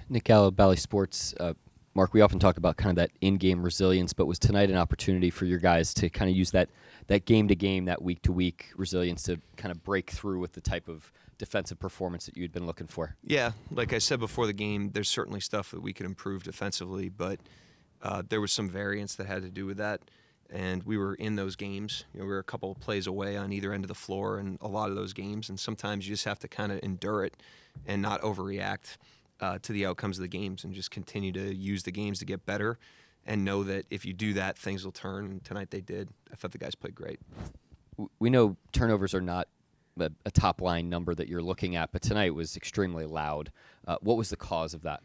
Nick Gallo, Bally Sports. Mark, we often talk about kind of that in-game resilience, but was tonight an opportunity for your guys to kind of use that game-to-game, that week-to-week resilience to kind of break through with the type of defensive performance that you'd been looking for? Yeah, like I said before the game, there's certainly stuff that we could improve defensively, but there was some variance that had to do with that, and we were in those games. We were a couple of plays away on either end of the floor in a lot of those games, and sometimes you just have to kind of endure it and not overreact to the outcomes of the games and just continue to use the games to get better and know that if you do that, things will turn. And tonight they did. I thought the guys played great. We know turnovers are not a top-line number that you're looking at, but tonight was extremely loud. What was the cause of that?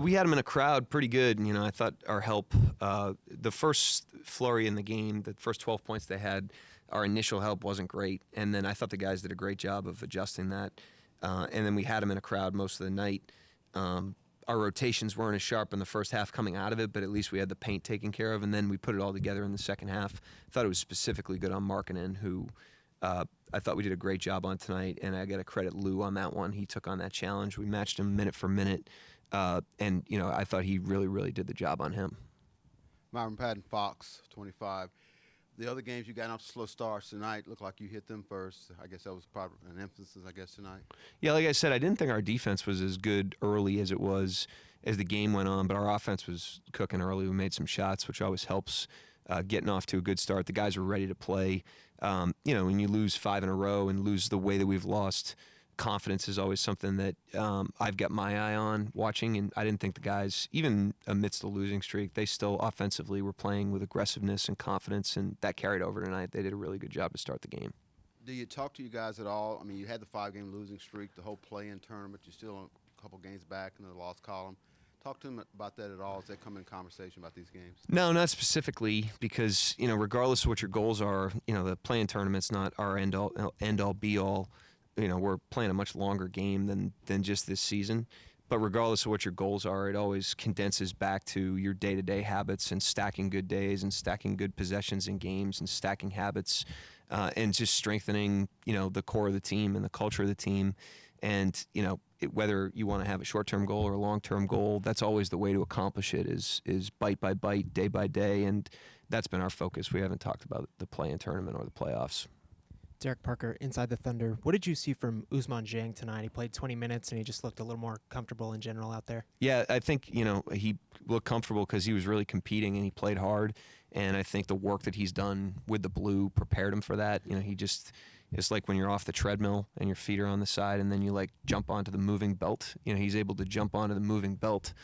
We had them in a crowd pretty good. I thought our help, the first flurry in the game, the first 12 points they had, our initial help wasn't great. And then I thought the guys did a great job of adjusting that. And then we had them in a crowd most of the night. Our rotations weren't as sharp in the first half coming out of it, but at least we had the paint taken care of, and then we put it all together in the second half. I thought it was specifically good on Markkanen, who I thought we did a great job on tonight, and I got to credit Lou on that one. He took on that challenge. We matched him minute for minute, and I thought he really, really did the job on him. Myron Patton, Fox, 25. The other games you got off slow starts tonight looked like you hit them first. I guess that was probably an emphasis, tonight. Yeah, like I said, I didn't think our defense was as good early as it was as the game went on, but our offense was cooking early. We made some shots, which always helps getting off to a good start. The guys were ready to play. When you lose 5 in a row and lose the way that we've lost, confidence is always something that I've got my eye on watching, and I didn't think the guys, even amidst the losing streak, they still offensively were playing with aggressiveness and confidence, and that carried over tonight. They did a really good job to start the game. Do you talk to you guys at all? I mean, you had the 5-game losing streak, the whole play-in tournament. You're still a couple games back in the loss column. Talk to them about that at all. Does that come in conversation about these games? No, not specifically, because regardless of what your goals are, the play-in tournament's not our end-all be-all. We're playing a much longer game than just this season. But regardless of what your goals are, it always condenses back to your day-to-day habits and stacking good days and stacking good possessions in games and stacking habits and just strengthening, the core of the team and the culture of the team. And, whether you want to have a short-term goal or a long-term goal, that's always the way to accomplish it is bite by bite, day by day. And that's been our focus. We haven't talked about the play-in tournament or the playoffs. Derek Parker, Inside the Thunder. What did you see from Ousmane Dieng tonight? He played 20 minutes, and he just looked a little more comfortable in general out there. Yeah, I think, he looked comfortable because he was really competing and he played hard. And I think the work that he's done with the blue prepared him for that. It's like when you're off the treadmill and your feet are on the side and then you, jump onto the moving belt. He's able to jump onto the moving belt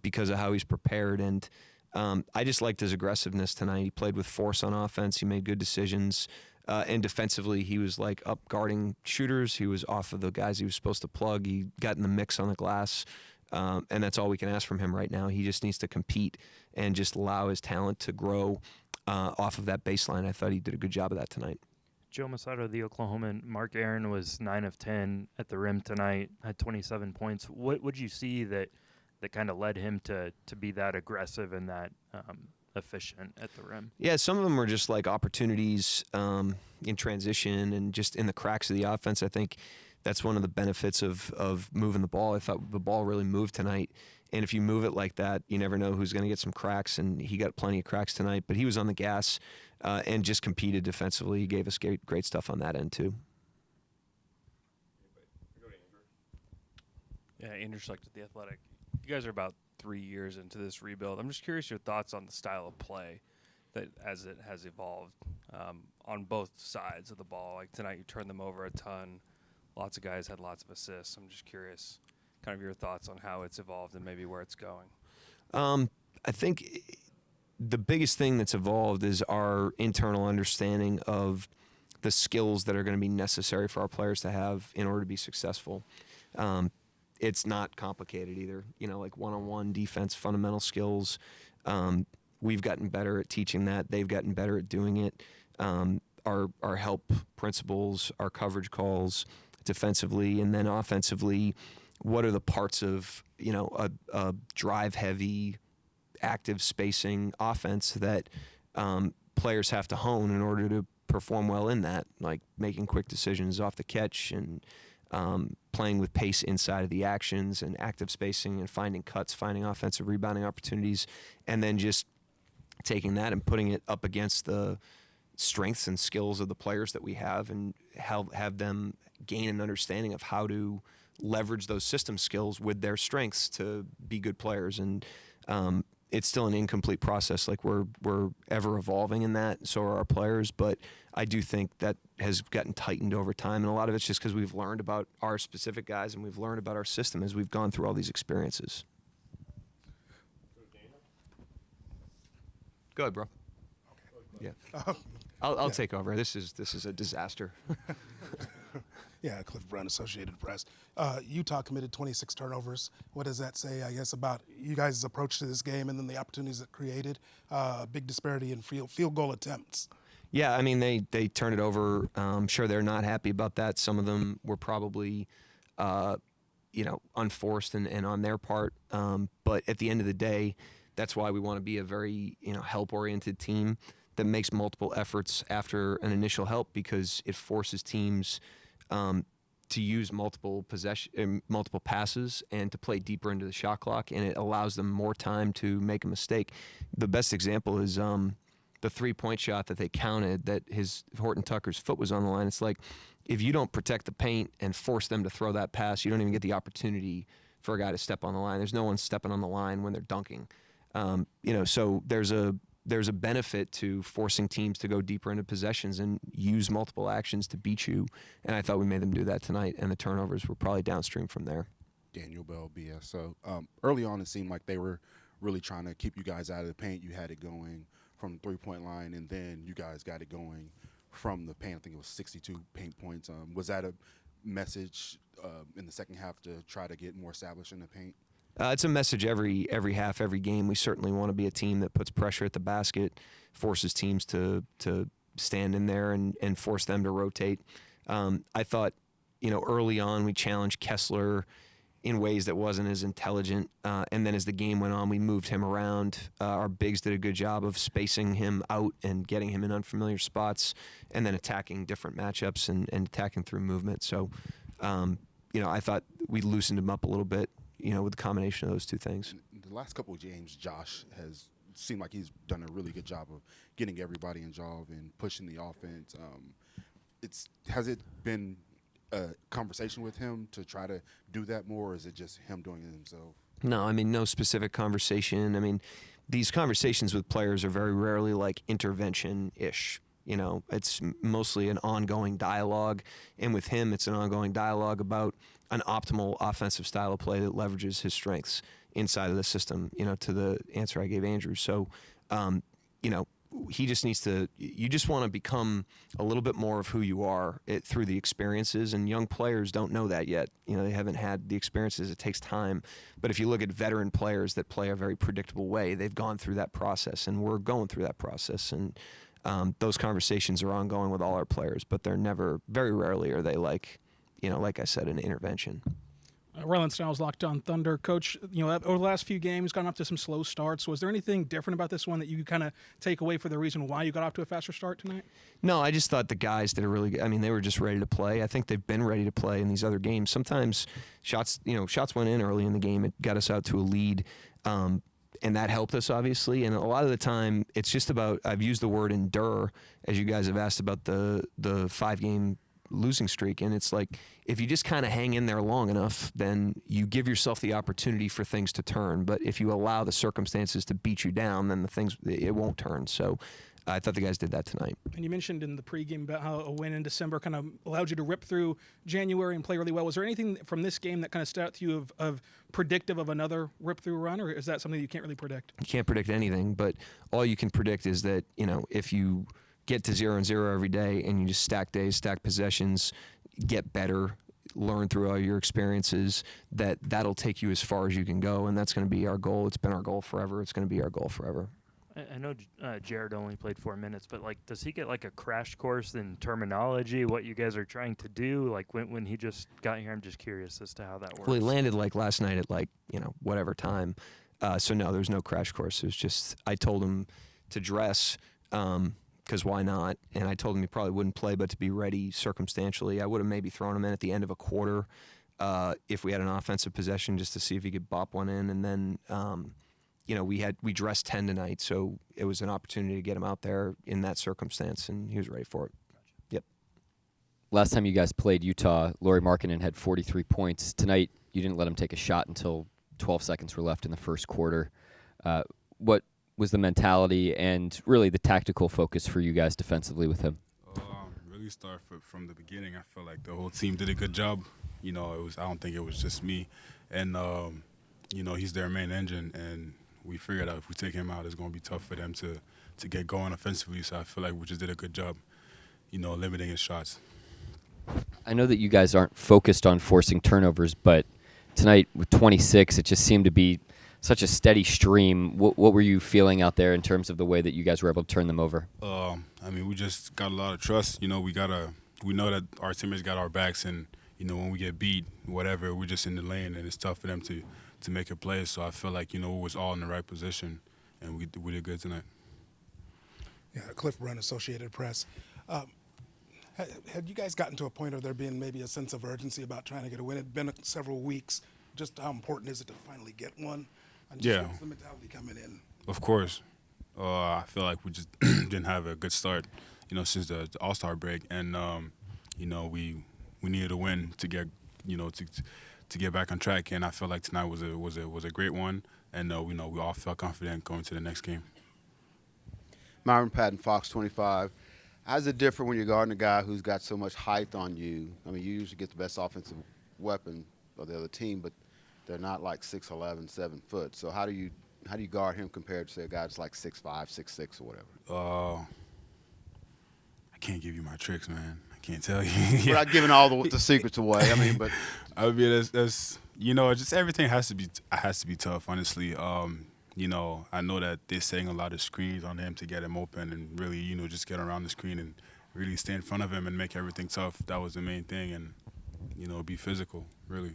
because of how he's prepared. And I just liked his aggressiveness tonight. He played with force on offense. He made good decisions. And defensively, he was up guarding shooters. He was off of the guys he was supposed to plug. He got in the mix on the glass. And that's all we can ask from him right now. He just needs to compete and just allow his talent to grow off of that baseline. I thought he did a good job of that tonight. Joe Masato, the Oklahoman. Mark Aaron was 9 of 10 at the rim tonight, had 27 points. What would you see that kind of led him to be that aggressive and that efficient at the rim? Yeah, some of them were just opportunities in transition and just in the cracks of the offense. I think that's one of the benefits of moving the ball. I thought the ball really moved tonight. And if you move it like that, you never know who's going to get some cracks, and he got plenty of cracks tonight. But he was on the gas and just competed defensively. He gave us great stuff on that end, too. Yeah, Andrew Schlecht at The Athletic. You guys are about 3 years into this rebuild. I'm just curious your thoughts on the style of play that as it has evolved on both sides of the ball. Like tonight, you turned them over a ton. Lots of guys had lots of assists. I'm just curious kind of your thoughts on how it's evolved and maybe where it's going. I think the biggest thing that's evolved is our internal understanding of the skills that are going to be necessary for our players to have in order to be successful. It's not complicated either. One-on-one defense, fundamental skills. We've gotten better at teaching that. They've gotten better at doing it. Our help principles, our coverage calls defensively, and then offensively, what are the parts of a drive-heavy, active spacing offense that players have to hone in order to perform well in that, like making quick decisions off the catch and playing with pace inside of the actions and active spacing and finding cuts, finding offensive rebounding opportunities, and then just taking that and putting it up against the strengths and skills of the players that we have, and have them gain an understanding of how to leverage those system skills with their strengths to be good players. And it's still an incomplete process. Like we're ever evolving in that. So are our players. But I do think that has gotten tightened over time, and a lot of it's just because we've learned about our specific guys and we've learned about our system as we've gone through all these experiences. Go ahead, bro. Yeah, I'll take over. This is a disaster. Yeah, Cliff Brown, Associated Press. Utah committed 26 turnovers. What does that say, I guess, about you guys' approach to this game and then the opportunities it created? Big disparity in field goal attempts. Yeah, I mean, they turn it over. I'm sure they're not happy about that. Some of them were probably, unforced and on their part. But at the end of the day, that's why we want to be a very, help-oriented team that makes multiple efforts after an initial help, because it forces teams to use multiple passes and to play deeper into the shot clock, and it allows them more time to make a mistake. The best example is the three-point shot that they counted, that Horton Tucker's foot was on the line. It's like, if you don't protect the paint and force them to throw that pass, you don't even get the opportunity for a guy to step on the line. There's no one stepping on the line when they're dunking. So there's a benefit to forcing teams to go deeper into possessions and use multiple actions to beat you. And I thought we made them do that tonight, and the turnovers were probably downstream from there. Daigneault Bell, BS. So early on, it seemed like they were really trying to keep you guys out of the paint. You had it going from the three-point line, and then you guys got it going from the paint. I think it was 62 paint points. Was that a message in the second half to try to get more established in the paint? It's a message every half, every game. We certainly want to be a team that puts pressure at the basket, forces teams to stand in there and force them to rotate. I thought, early on we challenged Kessler in ways that wasn't as intelligent, and then as the game went on, we moved him around. Our bigs did a good job of spacing him out and getting him in unfamiliar spots, and then attacking different matchups and attacking through movement. So, I thought we loosened him up a little bit, with the combination of those two things. In the last couple of games, Josh has seemed like he's done a really good job of getting everybody involved and pushing the offense. Has it been a conversation with him to try to do that more, or is it just him doing it himself? No, I mean, no specific conversation. I mean, these conversations with players are very rarely like intervention-ish. It's mostly an ongoing dialogue, and with him, it's an ongoing dialogue about an optimal offensive style of play that leverages his strengths inside of the system, to the answer I gave Andrew. So, he just needs to, you just want to become a little bit more of who you are through the experiences, and young players don't know that yet. They haven't had the experiences. It takes time. But if you look at veteran players that play a very predictable way, they've gone through that process, and we're going through that process. And those conversations are ongoing with all our players, but they're never, very rarely are they like I said, an intervention. Rylan Stiles, Locked On Thunder. Coach, over the last few games, gone off to some slow starts. Was there anything different about this one that you kind of take away for the reason why you got off to a faster start tonight? No, I just thought the guys did a really good. I mean, they were just ready to play. I think they've been ready to play in these other games. Sometimes shots went in early in the game. It got us out to a lead. And that helped us, obviously. And a lot of the time, it's just about, I've used the word endure, as you guys have asked about the 5-game losing streak. And it's like, if you just kind of hang in there long enough, then you give yourself the opportunity for things to turn. But if you allow the circumstances to beat you down, then it won't turn. So I thought the guys did that tonight. And you mentioned in the pregame about how a win in December kind of allowed you to rip through January and play really well. Was there anything from this game that kind of stood out to you of predictive of another rip-through run, or is that something you can't really predict? You can't predict anything, but all you can predict is that, if you get to 0-0 every day and you just stack days, stack possessions, get better, learn through all your experiences, that'll take you as far as you can go, and that's going to be our goal. It's been our goal forever. It's going to be our goal forever. I know Jared only played 4 minutes, but does he get a crash course in terminology, what you guys are trying to do? When he just got here, I'm just curious as to how that works. Well, he landed last night at whatever time. So no, there's no crash course. It was just, I told him to dress, because why not? And I told him he probably wouldn't play, but to be ready circumstantially, I would have maybe thrown him in at the end of a quarter if we had an offensive possession just to see if he could bop one in. And then, we dressed 10 tonight, so it was an opportunity to get him out there in that circumstance, and he was ready for it. Yep. Last time you guys played Utah, Lauri Markkanen had 43 points. Tonight, you didn't let him take a shot until 12 seconds were left in the first quarter. What was the mentality and really the tactical focus for you guys defensively with him? Really start from the beginning. I feel like the whole team did a good job. I don't think it was just me. And, he's their main engine, and we figured out if we take him out, it's going to be tough for them to get going offensively. So I feel like we just did a good job, limiting his shots. I know that you guys aren't focused on forcing turnovers, but tonight with 26, it just seemed to be such a steady stream. What were you feeling out there in terms of the way that you guys were able to turn them over? We just got a lot of trust. We know that our teammates got our backs, and when we get beat, whatever, we're just in the lane, and it's tough for them to make a play. So I feel like we was all in the right position, and we did good tonight. Yeah, Cliff Brunn, Associated Press. Had you guys gotten to a point of there being maybe a sense of urgency about trying to get a win? It had been several weeks. Just how important is it to finally get one? And just what's the mentality coming in? Of course. I feel like we just didn't have a good start, since the All-Star break, and we needed a win to get to get back on track. And I feel like tonight was a great one, and we all felt confident going to the next game. Myron Patton, Fox 25. How's it different when you're guarding a guy who's got so much height on you? You usually get the best offensive weapon of the other team, but they're not like 6'11", 7 foot. So how do you guard him compared to, say, a guy that's like 6'5", 6'6", or whatever? I can't give you my tricks, man. I can't tell you. Without giving all the secrets away. But that's just everything has to be tough, honestly. I know that they're setting a lot of screens on him to get him open and really, just get around the screen and really stay in front of him and make everything tough. That was the main thing, and be physical, really.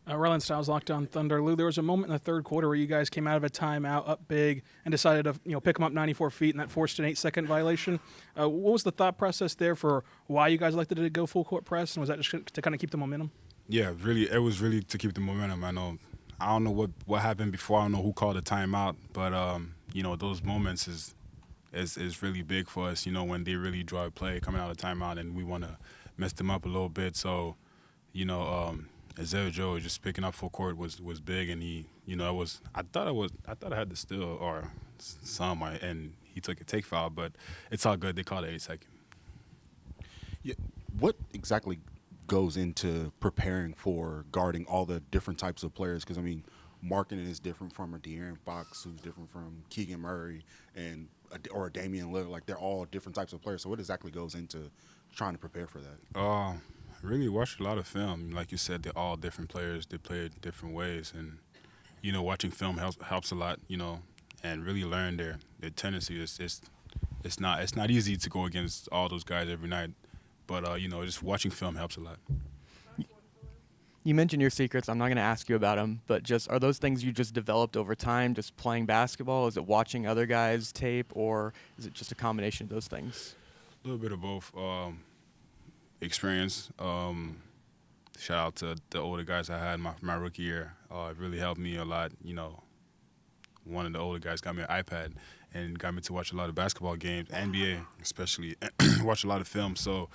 Rylan Stiles, Locked On Thunder. Lou, there was a moment in the third quarter where you guys came out of a timeout up big and decided to pick him up 94 feet, and that forced an 8-second violation. What was the thought process there for why you guys elected to go full court press, and was that just to kind of keep the momentum? Yeah, really, it was really to keep the momentum. I don't know what happened before. I don't know who called the timeout, but those moments is really big for us. When they really draw a play coming out of timeout, and we want to mess them up a little bit. So, Isaiah Joe just picking up full court was big, and he, I thought I had the steal or some, and he took a take foul, but it's all good. They called it 8 seconds. Yeah, what exactly goes into preparing for guarding all the different types of players? Because Markkanen is different from a De'Aaron Fox, who's different from Keegan Murray, or a Damian Lillard. Like, they're all different types of players. So what exactly goes into trying to prepare for that? Really watched a lot of film. Like you said, they're all different players. They play different ways, and watching film helps a lot. And really learn their tendencies. It's not easy to go against all those guys every night, but just watching film helps a lot. You mentioned your secrets. I'm not going to ask you about them, but are those things you just developed over time, just playing basketball? Is it watching other guys' tape, or is it just a combination of those things? A little bit of both. Experience. Shout out to the older guys I had my rookie year. It really helped me a lot. One of the older guys got me an iPad and got me to watch a lot of basketball games, NBA especially, watch a lot of film. So,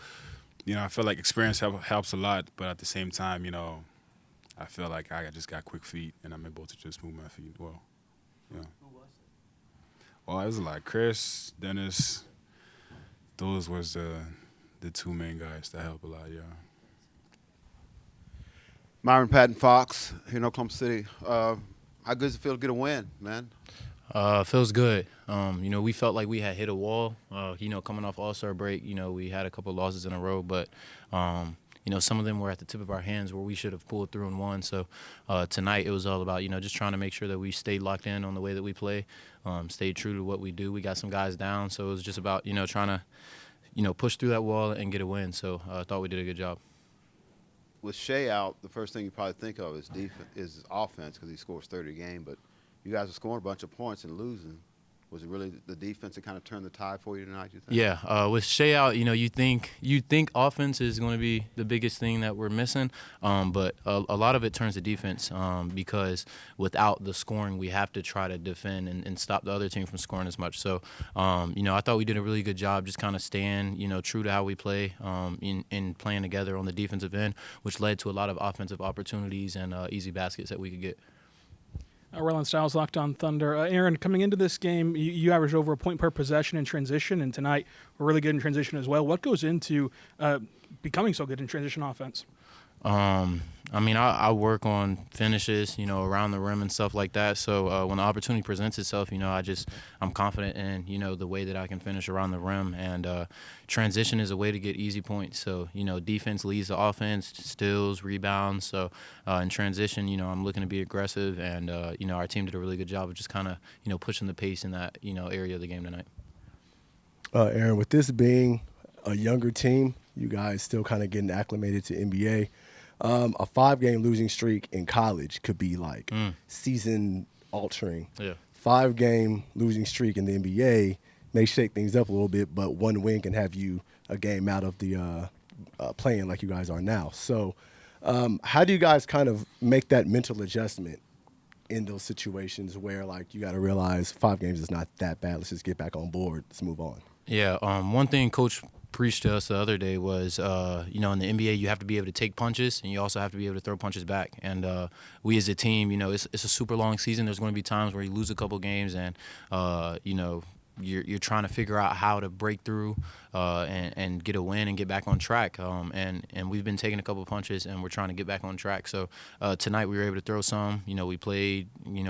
I feel like experience helps a lot, but at the same time, I feel like I just got quick feet and I'm able to just move my feet well. Yeah. Who was it? Well, it was like Chris, Dennis. Those was the two main guys that help a lot, yeah. Myron Patton, Fox, here in Oklahoma City. How good does it feel to get a win, man? Feels good. We felt like we had hit a wall. Coming off All-Star break, we had a couple losses in a row, but some of them were at the tip of our hands where we should have pulled through and won. So tonight it was all about, just trying to make sure that we stayed locked in on the way that we play, stayed true to what we do. We got some guys down, so it was just about, trying to push through that wall and get a win. So I thought we did a good job. With Shea out, the first thing you probably think of is offense, because he scores 30 a game. But you guys are scoring a bunch of points and losing. Was it really the defense that kind of turned the tide for you tonight, you think? Yeah, with Shea out, you think offense is going to be the biggest thing that we're missing, but a lot of it turns to defense because without the scoring, we have to try to defend and stop the other team from scoring as much. So, I thought we did a really good job just kind of staying, true to how we play in playing together on the defensive end, which led to a lot of offensive opportunities and easy baskets that we could get. Roland Stiles, Locked On Thunder. Aaron, coming into this game, you averaged over a point per possession in transition, and tonight we're really good in transition as well. What goes into becoming so good in transition offense? I work on finishes, around the rim and stuff like that. So when the opportunity presents itself, I'm confident in, the way that I can finish around the rim. And transition is a way to get easy points. So, defense leads the offense, steals, rebounds. So in transition, I'm looking to be aggressive. And, our team did a really good job of just kind of, pushing the pace in that, area of the game tonight. Aaron, with this being a younger team, you guys still kind of getting acclimated to NBA. A 5-game losing streak in college could be like season altering. Yeah. 5-game losing streak in the NBA may shake things up a little bit, but one win can have you a game out of the playing like you guys are now. So how do you guys kind of make that mental adjustment in those situations where like you got to realize 5 games is not that bad. Let's just get back on board. Let's move on. Yeah. One thing Coach preached to us the other day was, in the NBA, you have to be able to take punches, and you also have to be able to throw punches back. And we as a team, it's a super long season. There's going to be times where you lose a couple games, and you're trying to figure out how to break through and get a win and get back on track. And we've been taking a couple punches, and we're trying to get back on track. So tonight we were able to throw some. We played,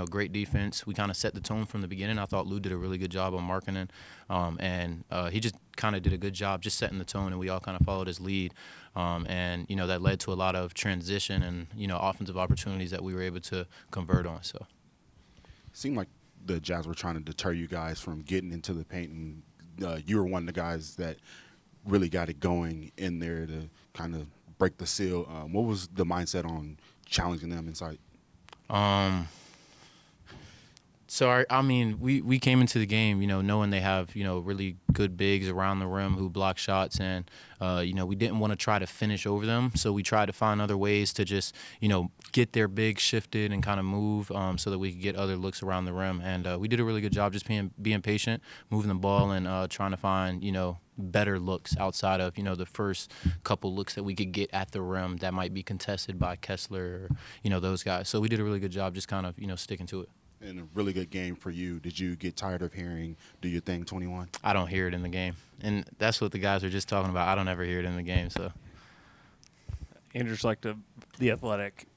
great defense. We kind of set the tone from the beginning. I thought Lou did a really good job on marketing, and he just kind of did a good job just setting the tone, and we all kind of followed his lead. And that led to a lot of transition and, offensive opportunities that we were able to convert on. So Seemed like the Jazz were trying to deter you guys from getting into the paint, and you were one of the guys that really got it going in there to kind of break the seal. What was the mindset on challenging them inside? So, we came into the game, knowing they have, really good bigs around the rim who block shots. And, we didn't want to try to finish over them. So we tried to find other ways to just, get their bigs shifted and kind of move so that we could get other looks around the rim. And we did a really good job just being patient, moving the ball, and trying to find, better looks outside of, the first couple looks that we could get at the rim that might be contested by Kessler or, those guys. So we did a really good job just kind of, sticking to it. And a really good game for you. Did you get tired of hearing "Do your thing, 21"? I don't hear it in the game, and that's what the guys are just talking about. I don't ever hear it in the game. So, Andrew Schlechter, The Athletic.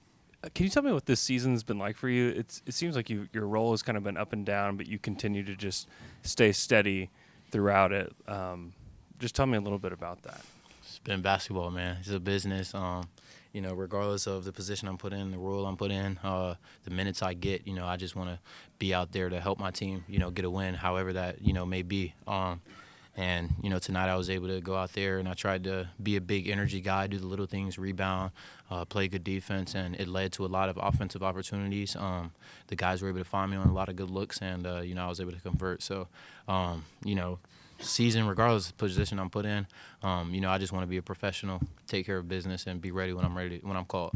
Can you tell me what this season's been like for you? It seems like your role has kind of been up and down, but you continue to just stay steady throughout it. Just tell me a little bit about that. It's been basketball, man. It's a business. Regardless of the position I'm put in, the role I'm put in, the minutes I get, I just want to be out there to help my team, get a win, however that, may be. And tonight I was able to go out there and I tried to be a big energy guy, do the little things, rebound, play good defense, and it led to a lot of offensive opportunities. The guys were able to find me on a lot of good looks, and, I was able to convert. So, season, regardless of the position I'm put in, I just want to be a professional, take care of business, and be ready when I'm called.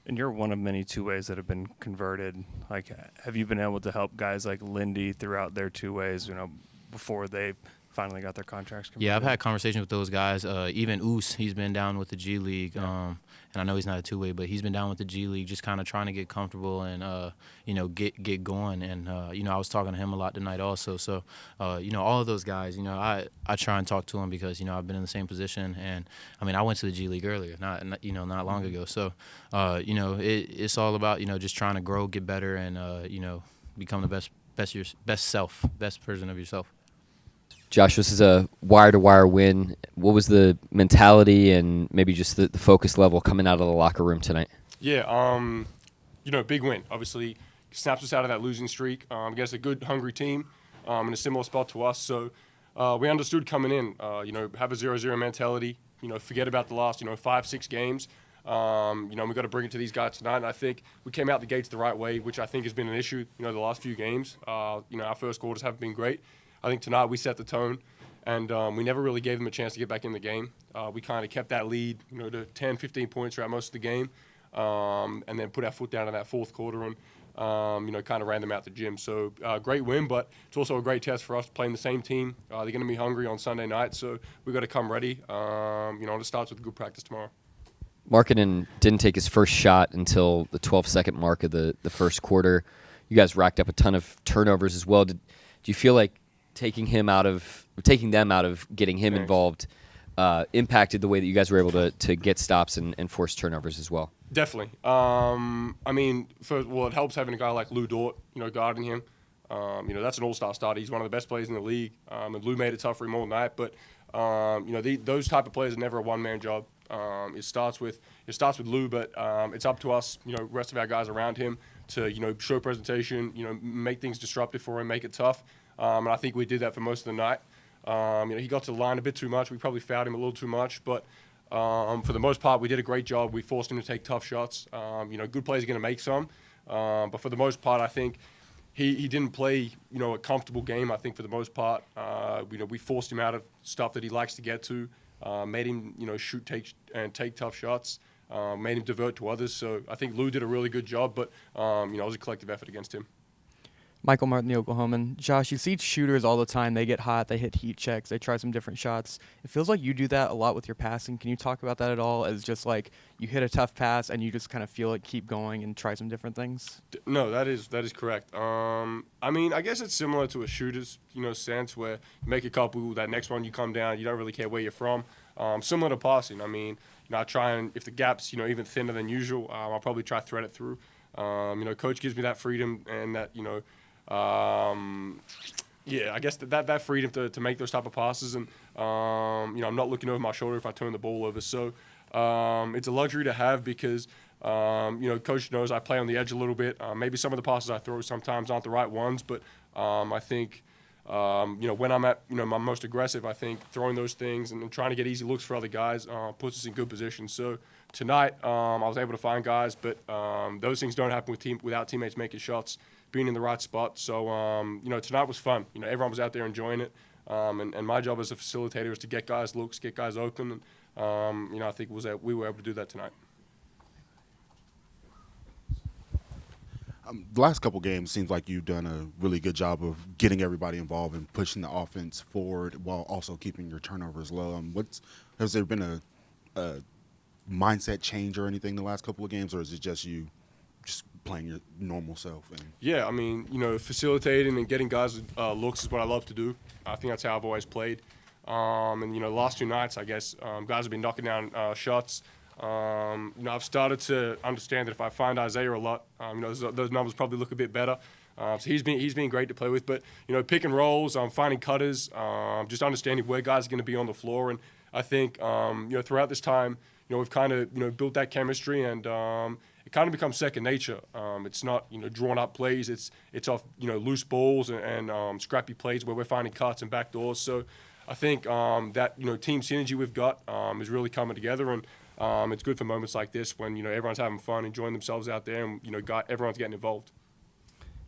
And you're one of many two-ways that have been converted. Like, have you been able to help guys like Lindy throughout their two-ways, before they finally got their contracts converted? Yeah, I've had conversations with those guys. Even Oos, he's been down with the G League. Yeah. And I know he's not a two-way, but he's been down with the G League, just kind of trying to get comfortable and, get going. And, I was talking to him a lot tonight also. So, all of those guys, I try and talk to them because, I've been in the same position. And, I went to the G League earlier, not long ago. So, it's all about, just trying to grow, get better, and, become the best version of yourself. Josh, this is a wire-to-wire win. What was the mentality and maybe just the focus level coming out of the locker room tonight? Yeah, big win. Obviously, snaps us out of that losing streak against a good, hungry team in a similar spot to us. So we understood coming in, have a 0-0 mentality, forget about the last, 5-6 games. We got to bring it to these guys tonight. And I think we came out the gates the right way, which I think has been an issue, the last few games. Our first quarters haven't been great. I think tonight we set the tone, and we never really gave them a chance to get back in the game. We kind of kept that lead, to 10, 15 points throughout most of the game, and then put our foot down in that fourth quarter and, kind of ran them out the gym. So great win, but it's also a great test for us playing the same team. They're going to be hungry on Sunday night, so we've got to come ready. It starts with a good practice tomorrow. Markkanen didn't take his first shot until the 12-second mark of the first quarter. You guys racked up a ton of turnovers as well. Do you feel like taking them out of getting him involved impacted the way that you guys were able to get stops and force turnovers as well? Definitely. It helps having a guy like Dort, guarding him. That's an all-star starter. He's one of the best players in the league. And Lou made it tough for him all night. But those type of players are never a one-man job. It starts with Lou, but it's up to us, rest of our guys around him to, show presentation, make things disruptive for him, make it tough. And I think we did that for most of the night. He got to the line a bit too much. We probably fouled him a little too much, but for the most part, we did a great job. We forced him to take tough shots. Good players are going to make some, but for the most part, I think he didn't play, a comfortable game. I think for the most part, we forced him out of stuff that he likes to get to, made him, shoot, take tough shots, made him divert to others. So I think Lou did a really good job, but it was a collective effort against him. Michael Martin, the Oklahoman. Josh, you see shooters all the time. They get hot. They hit heat checks. They try some different shots. It feels like you do that a lot with your passing. Can you talk about that at all as just like you hit a tough pass and you just kind of feel it keep going and try some different things? No, that is correct. I guess it's similar to a shooter's, sense where you make a couple, that next one you come down, you don't really care where you're from. Similar to passing. I try and if the gap's, even thinner than usual, I'll probably try to thread it through. Coach gives me that freedom and that, I guess that freedom to make those type of passes, and I'm not looking over my shoulder if I turn the ball over. So it's a luxury to have because Coach knows I play on the edge a little bit. Maybe some of the passes I throw sometimes aren't the right ones, but I think when I'm at my most aggressive, I think throwing those things and trying to get easy looks for other guys puts us in good position. So tonight I was able to find guys, but those things don't happen without teammates making shots, being in the right spot. So tonight was fun. Everyone was out there enjoying it, and my job as a facilitator was to get guys looks, get guys open, and I think we were able to do that tonight. The last couple games seems like you've done a really good job of getting everybody involved and pushing the offense forward while also keeping your turnovers low. Has there been a mindset change or anything the last couple of games, or is it just you just playing your normal self? Yeah, facilitating and getting guys looks is what I love to do. I think that's how I've always played. The last two nights, I guess, guys have been knocking down shots. I've started to understand that if I find Isaiah a lot, those numbers probably look a bit better. So he's been great to play with. But pick and rolls, finding cutters, just understanding where guys are going to be on the floor. And I think throughout this time, we've kind of built that chemistry, and it kind of becomes second nature. It's not drawn up plays. It's off loose balls and scrappy plays where we're finding cuts and back doors. So I think that team synergy we've got is really coming together, and it's good for moments like this when everyone's having fun, enjoying themselves out there, and everyone's getting involved.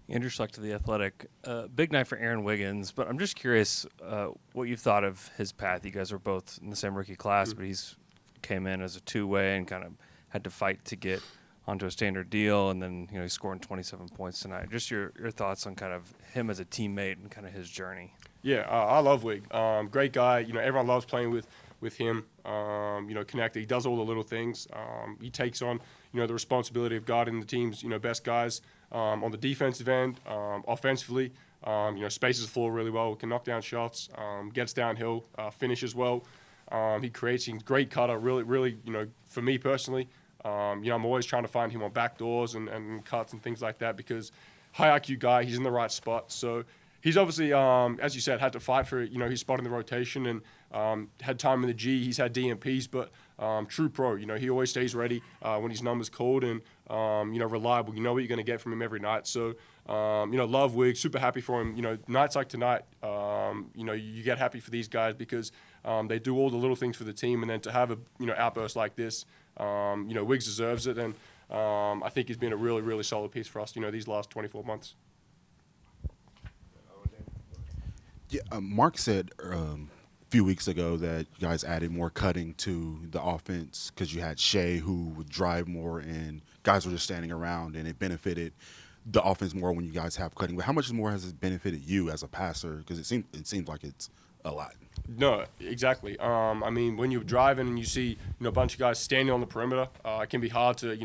Andrew Schleck to The Athletic. Big night for Aaron Wiggins, but I'm just curious what you've thought of his path. You guys are both in the same rookie class, but he's came in as a two-way and kind of had to fight to get onto a standard deal, and then he's scoring 27 points tonight. Just your thoughts on kind of him as a teammate and kind of his journey. Yeah, I love Wig. Great guy. Everyone loves playing with him. Connected. He does all the little things. He takes on the responsibility of guarding the team's best guys on the defensive end, offensively. Spaces the floor really well. Can knock down shots. Gets downhill. Finishes well. He's a great cutter. Really. For me personally, I'm always trying to find him on back doors and cuts and things like that because high IQ guy. He's in the right spot. So he's obviously, as you said, had to fight for his spot in the rotation and had time in the G. He's had DMPs, but true pro. He always stays ready when his number's called and reliable. You know what you're going to get from him every night. So love Wig. Super happy for him. Nights like tonight, you get happy for these guys because they do all the little things for the team, and then to have a outburst like this, Wiggs deserves it, and I think he's been a really, really solid piece for us, these last 24 months. Yeah, Mark said a few weeks ago that you guys added more cutting to the offense because you had Shea who would drive more and guys were just standing around, and it benefited the offense more when you guys have cutting. But how much more has it benefited you as a passer? Because it seems like it's a lot. No, exactly. When you're driving and you see a bunch of guys standing on the perimeter, it can be hard to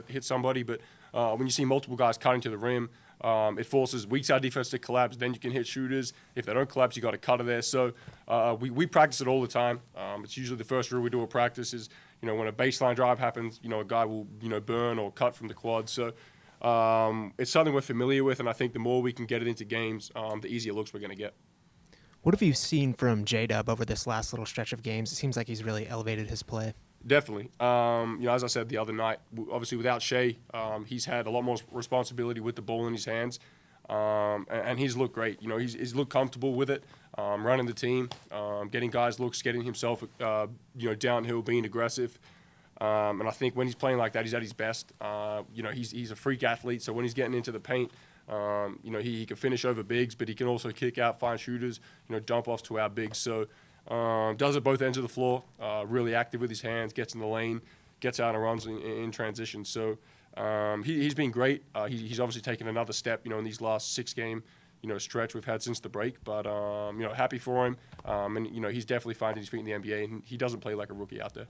hit somebody. But when you see multiple guys cutting to the rim, it forces weak side defense to collapse. Then you can hit shooters. If they don't collapse, you got a cutter there. So we practice it all the time. It's usually the first rule we do a practice is when a baseline drive happens, a guy will burn or cut from the quad. So it's something we're familiar with, and I think the more we can get it into games, the easier looks we're going to get. What have you seen from J-Dub over this last little stretch of games? It seems like he's really elevated his play. Definitely. As I said the other night, obviously without Shea, he's had a lot more responsibility with the ball in his hands, and he's looked great. He's looked comfortable with it, running the team, getting guys looks, getting himself, downhill, being aggressive. And I think when he's playing like that, he's at his best. He's a freak athlete, so when he's getting into the paint, he can finish over bigs, but he can also kick out, find shooters, dump offs to our bigs. So does it both ends of the floor, really active with his hands, gets in the lane, gets out and runs in transition. So he's been great. He's obviously taken another step, in these last 6-game, stretch we've had since the break. But, happy for him. And he's definitely finding his feet in the NBA, and he doesn't play like a rookie out there.